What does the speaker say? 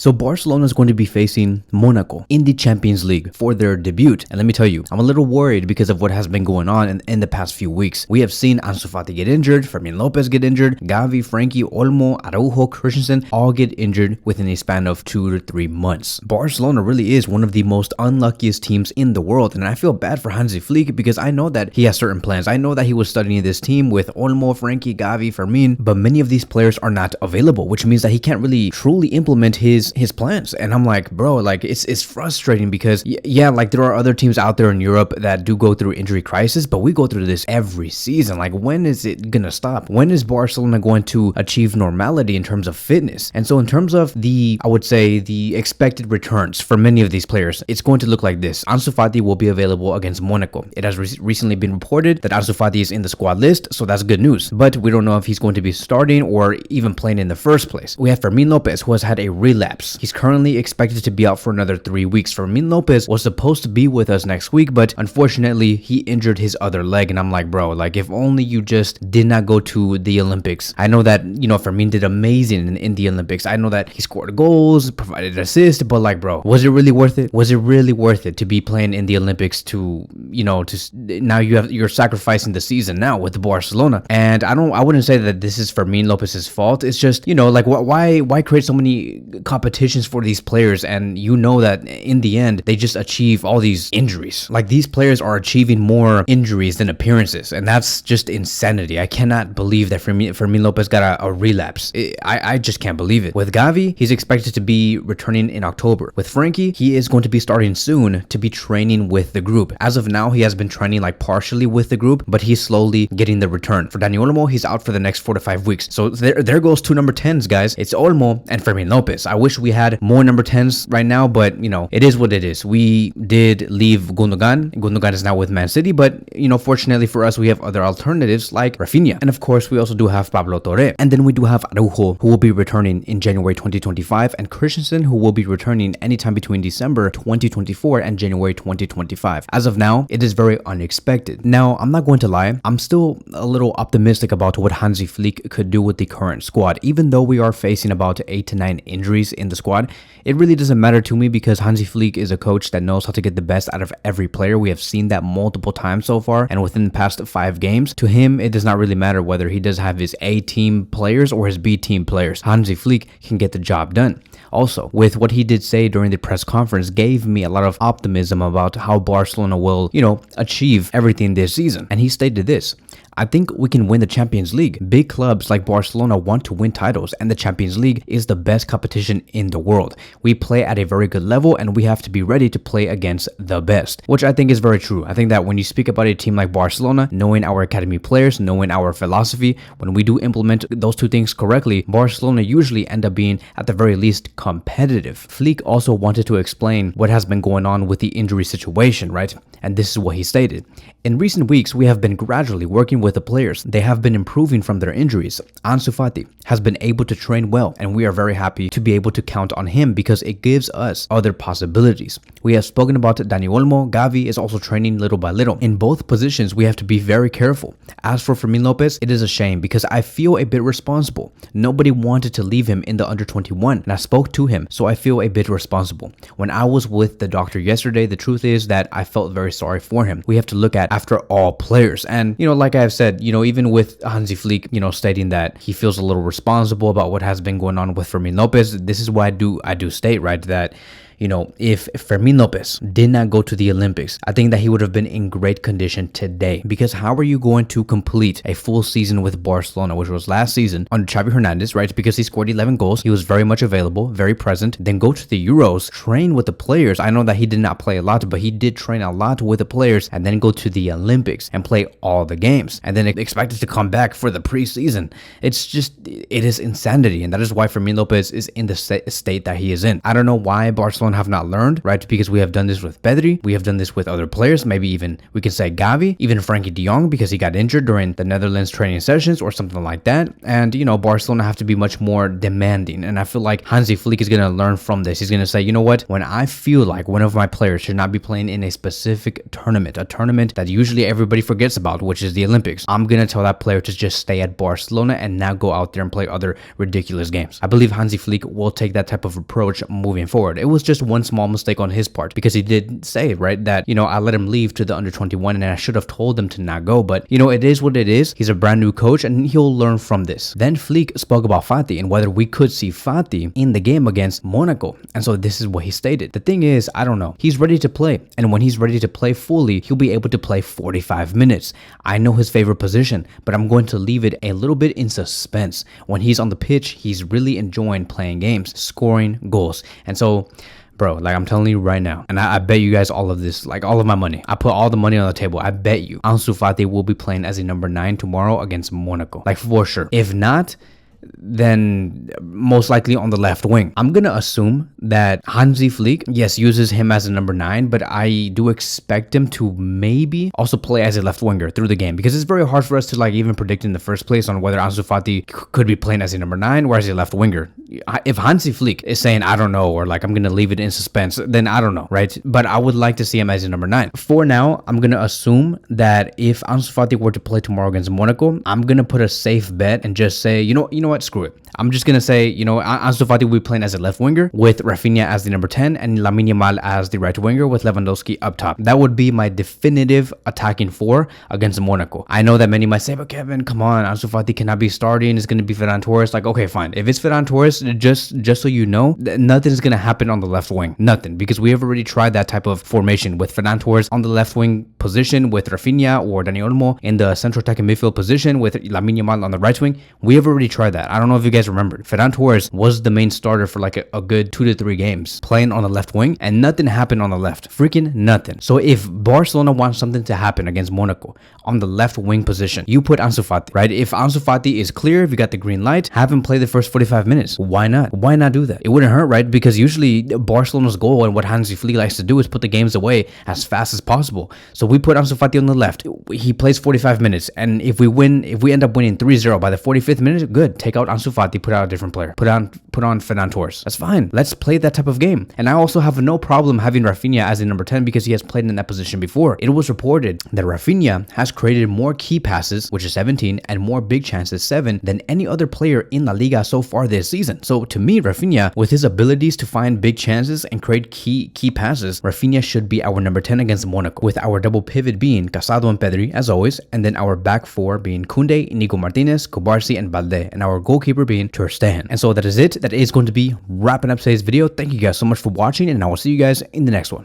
So Barcelona is going to be facing Monaco in the Champions League for their debut. And let me tell you, I'm a little worried because of what has been going on in the past few weeks. We have seen Ansu Fati get injured, Fermin Lopez get injured, Gavi, Frankie, Olmo, Araujo, Christensen all get injured within a span of 2 to 3 months. Barcelona really is one of the most unluckiest teams in the world, and I feel bad for Hansi Flick because I know that he has certain plans. I know that he was studying this team with Olmo, Frankie, Gavi, Fermin, but many of these players are not available, which means that he can't really truly implement his plans. And I'm like, bro, like it's frustrating because yeah, like there are other teams out there in Europe that do go through injury crisis, but we go through this every season. Like, when is it gonna stop? When is Barcelona going to achieve normality in terms of fitness? And so in terms of I would say the expected returns for many of these players, it's going to look like this. Ansu Fati will be available against Monaco. It has recently been reported that Ansu Fati is in the squad list, so that's good news, but we don't know if he's going to be starting or even playing in the first place. We have Fermin Lopez, who has had a relapse. He's currently expected to be out for another 3 weeks. Fermin Lopez was supposed to be with us next week, but unfortunately he injured his other leg. And I'm like, bro, like if only you just did not go to the Olympics. I know that, Fermin did amazing in the Olympics. I know that he scored goals, provided assists, but like, bro, was it really worth it? Was it really worth it to be playing in the Olympics now you're sacrificing the season now with Barcelona? And I wouldn't say that this is Fermin Lopez's fault. It's just, like why create so many competitions for these players, and that in the end they just achieve all these injuries. Like, these players are achieving more injuries than appearances, and that's just insanity. I cannot believe that Fermin Lopez got a relapse. I just can't believe it. With Gavi, he's expected to be returning in October. With Frankie, he is going to be starting soon to be training with the group. As of now, he has been training like partially with the group, but he's slowly getting the return. For Dani Olmo, he's out for the next 4 to 5 weeks. So there goes 2 number 10s, guys. It's Olmo and Fermin Lopez. I wish we had more number 10s right now, but it is what it is. We did leave Gundogan. Gundogan is now with Man City, but fortunately for us, we have other alternatives like Rafinha. And of course, we also do have Pablo Torre. And then we do have Araujo, who will be returning in January 2025, and Christensen, who will be returning anytime between December 2024 and January 2025. As of now, it is very unexpected. Now, I'm not going to lie, I'm still a little optimistic about what Hansi Flick could do with the current squad. Even though we are facing about 8 to 9 injuries in the squad, it really doesn't matter to me because Hansi Flick is a coach that knows how to get the best out of every player. We have seen that multiple times so far, and within the past 5 games, to him, it does not really matter whether he does have his A team players or his B team players. Hansi Flick can get the job done. Also, with what he did say during the press conference gave me a lot of optimism about how Barcelona will, achieve everything this season. And he stated this: I think we can win the Champions League. Big clubs like Barcelona want to win titles, and the Champions League is the best competition in the world. We play at a very good level, and we have to be ready to play against the best, which I think is very true. I think that when you speak about a team like Barcelona, knowing our academy players, knowing our philosophy, when we do implement those 2 things correctly, Barcelona usually end up being, at the very least, competitive. Flick also wanted to explain what has been going on with the injury situation, right? And this is what he stated: in recent weeks, we have been gradually working with the players. They have been improving from their injuries. Ansu Fati has been able to train well, and we are very happy to be able to count on him because it gives us other possibilities. We have spoken about Dani Olmo. Gavi is also training little by little. In both positions, we have to be very careful. As for Fermin Lopez, it is a shame because I feel a bit responsible. Nobody wanted to leave him in the under 21, and I spoke to him, so I feel a bit responsible. When I was with the doctor yesterday, the truth is that I felt very sorry for him. We have to look at after all players, and like I've said, even with Hansi Flick, stating that he feels a little responsible about what has been going on with Fermin Lopez, this is why I do state, right, that if Fermin Lopez did not go to the Olympics, I think that he would have been in great condition today. Because how are you going to complete a full season with Barcelona, which was last season, under Xavi Hernandez, right? Because he scored 11 goals. He was very much available, very present. Then go to the Euros, train with the players. I know that he did not play a lot, but he did train a lot with the players, and then go to the Olympics and play all the games, and then expected to come back for the preseason. It is insanity, and that is why Fermin Lopez is in the state that he is in. I don't know why Barcelona Barcelona have not learned, right? Because we have done this with Pedri, we have done this with other players, maybe even we can say Gavi, even Frankie de Jong, because he got injured during the Netherlands training sessions or something like that. And, you know, Barcelona have to be much more demanding. And I feel like Hansi Flick is going to learn from this. He's going to say, you know what, when I feel like one of my players should not be playing in a specific tournament, a tournament that usually everybody forgets about, which is the Olympics, I'm going to tell that player to just stay at Barcelona and not go out there and play other ridiculous games. I believe Hansi Flick will take that type of approach moving forward. It was just one small mistake on his part because he did say, right, that, you know, I let him leave to the under 21 and I should have told him to not go. But, you know, it is what it is. He's a brand new coach and he'll learn from this. Then Flick spoke about Fati and whether we could see Fati in the game against Monaco. And so this is what he stated. The thing is, I don't know. He's ready to play. And when he's ready to play fully, he'll be able to play 45 minutes. I know his favorite position, but I'm going to leave it a little bit in suspense. When he's on the pitch, he's really enjoying playing games, scoring goals. And so, bro, like I'm telling you right now, and I bet you guys all of this, like all of my money. I put all the money on the table. I bet you Ansu Fati will be playing as a number 9 tomorrow against Monaco. Like for sure. If not, then most likely on the left wing. I'm gonna assume that Hansi Flick, yes, uses him as a number 9, but I do expect him to maybe also play as a left winger through the game because it's very hard for us to like even predict in the first place on whether Ansu Fati could be playing as a number 9 or as a left winger. If Hansi Flick is saying I don't know, or like I'm gonna leave it in suspense, then I don't know, right? But I would like to see him as a number 9. For now, I'm gonna assume that if Ansu Fati were to play tomorrow against Monaco, I'm gonna put a safe bet and just say, you know what, screw it. I'm just gonna say, you know, Ansu Fati will be playing as a left winger with Rafinha as the number 10 and Lamine Yamal as the right winger with Lewandowski up top. That would be my definitive attacking 4 against Monaco. I know that many might say, but Kevin, come on, Ansu Fati cannot be starting. It's gonna be Ferran Torres. Like, okay, fine. If it's Ferran Torres, just so you know, nothing's gonna happen on the left wing. Nothing, because we have already tried that type of formation with Ferran Torres on the left wing position with Rafinha or Dani Olmo in the central attacking midfield position with Lamine Yamal on the right wing. We have already tried that. I don't know if you guys remember. Ferran Torres was the main starter for like a good 2 to 3 games playing on the left wing and nothing happened on the left. Freaking nothing. So if Barcelona wants something to happen against Monaco on the left wing position, you put Ansu Fati, right? If Ansu Fati is clear, if you got the green light, have him play the first 45 minutes. Why not? Why not do that? It wouldn't hurt, right? Because usually Barcelona's goal and what Hansi Flick likes to do is put the games away as fast as possible. So we put Ansu Fati on the left. He plays 45 minutes. And if we end up winning 3-0 by the 45th minute, good. Take out Ansu Fati, put out a different player. Put on Ferran Torres. That's fine. Let's play that type of game. And I also have no problem having Rafinha as a number 10 because he has played in that position before. It was reported that Rafinha has created more key passes, which is 17, and more big chances, 7, than any other player in La Liga so far this season. So to me, Rafinha, with his abilities to find big chances and create key passes, Rafinha should be our number 10 against Monaco, with our double pivot being Casado and Pedri, as always, and then our back 4 being Koundé, Nico Martinez, Kubarsi, and Balde, and our goalkeeper being Ter Stegen. And so that is it. That is going to be wrapping up today's video. Thank you guys so much for watching, and I will see you guys in the next one.